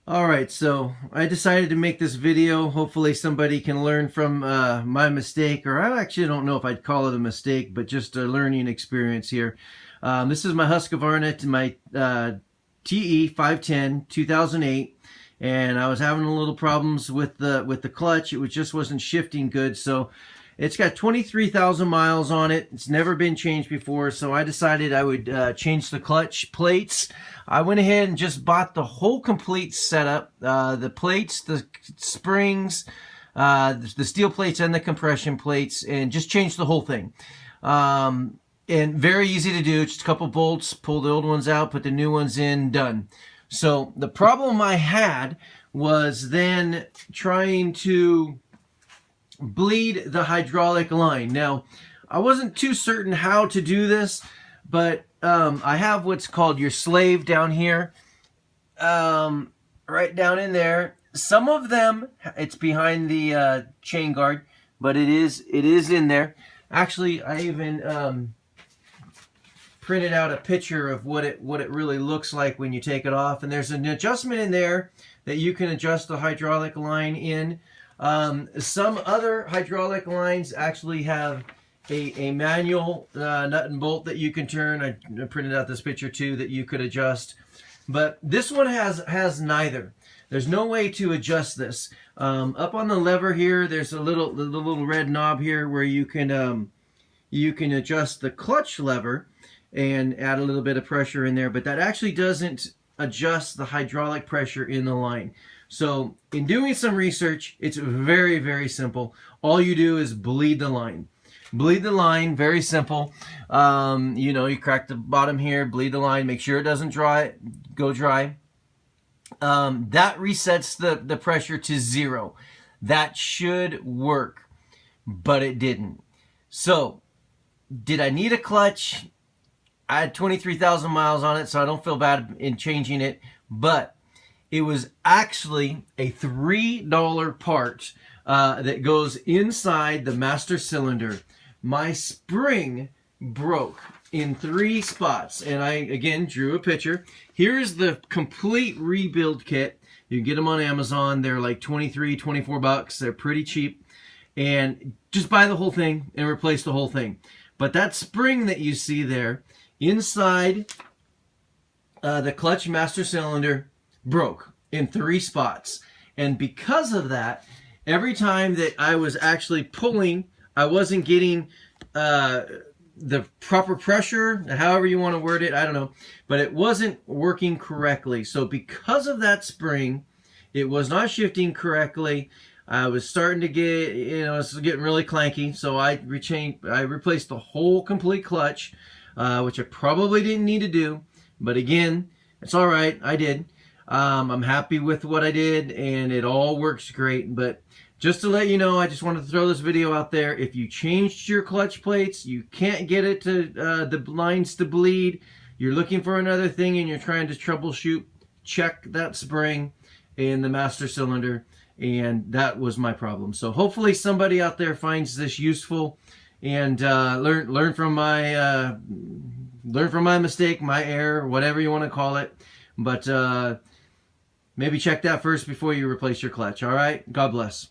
Alright, so I decided to make this video. Hopefully somebody can learn from my mistake, or I actually don't know if I'd call it a mistake, but just a learning experience here. This is my Husqvarna, my TE 510 2008, and I was having a little problems with the clutch. It just wasn't shifting good, so it's got 23,000 miles on it. It's never been changed before, so I decided I would change the clutch plates. I went ahead and just bought the whole complete setup, the plates, the springs, the steel plates and the compression plates, and just changed the whole thing. And very easy to do, just a couple bolts, pull the old ones out, put the new ones in, done. So the problem I had was then trying to bleed the hydraulic line. Now, I wasn't too certain how to do this, but I have what's called your slave down here, right down in there. Some of them, it's behind the chain guard, but it is in there. Actually, I even printed out a picture of what it really looks like when you take it off, and there's an adjustment in there that you can adjust the hydraulic line in. Some other hydraulic lines actually have a manual nut and bolt that you can turn. I printed out this picture too that you could adjust, but this one has neither. There's no way to adjust this. Up on the lever here, there's the little red knob here where you can adjust the clutch lever and add a little bit of pressure in there, but that actually doesn't adjust the hydraulic pressure in the line. So in doing some research, it's very, very simple. All you do is bleed the line. Bleed the line, very simple. You know, you crack the bottom here, bleed the line, make sure it doesn't go dry. That resets the pressure to 0. That should work, but it didn't. So, did I need a clutch? I had 23,000 miles on it, so I don't feel bad in changing it, but it was actually a $3 part that goes inside the master cylinder. My spring broke in 3 spots, and I again drew a picture. Here's the complete rebuild kit. You can get them on Amazon. They're like 23, 24 bucks. They're pretty cheap. And just buy the whole thing and replace the whole thing. But that spring that you see there inside the clutch master cylinder broke in 3 spots. And because of that, every time that I was actually pulling, I wasn't getting the proper pressure, however you want to word it, I don't know, but it wasn't working correctly. So because of that spring, it was not shifting correctly. I was starting to get, you know, it's getting really clanky, so I replaced the whole complete clutch, which I probably didn't need to do, but again, it's all right, I did. I'm happy with what I did, and it all works great. But just to let you know, I just wanted to throw this video out there. If you changed your clutch plates, you can't get it to the lines to bleed, you're looking for another thing and you're trying to troubleshoot, check that spring in the master cylinder, and that was my problem. So hopefully somebody out there finds this useful and learn from my mistake, my error, whatever you want to call it. But maybe check that first before you replace your clutch. All right? God bless.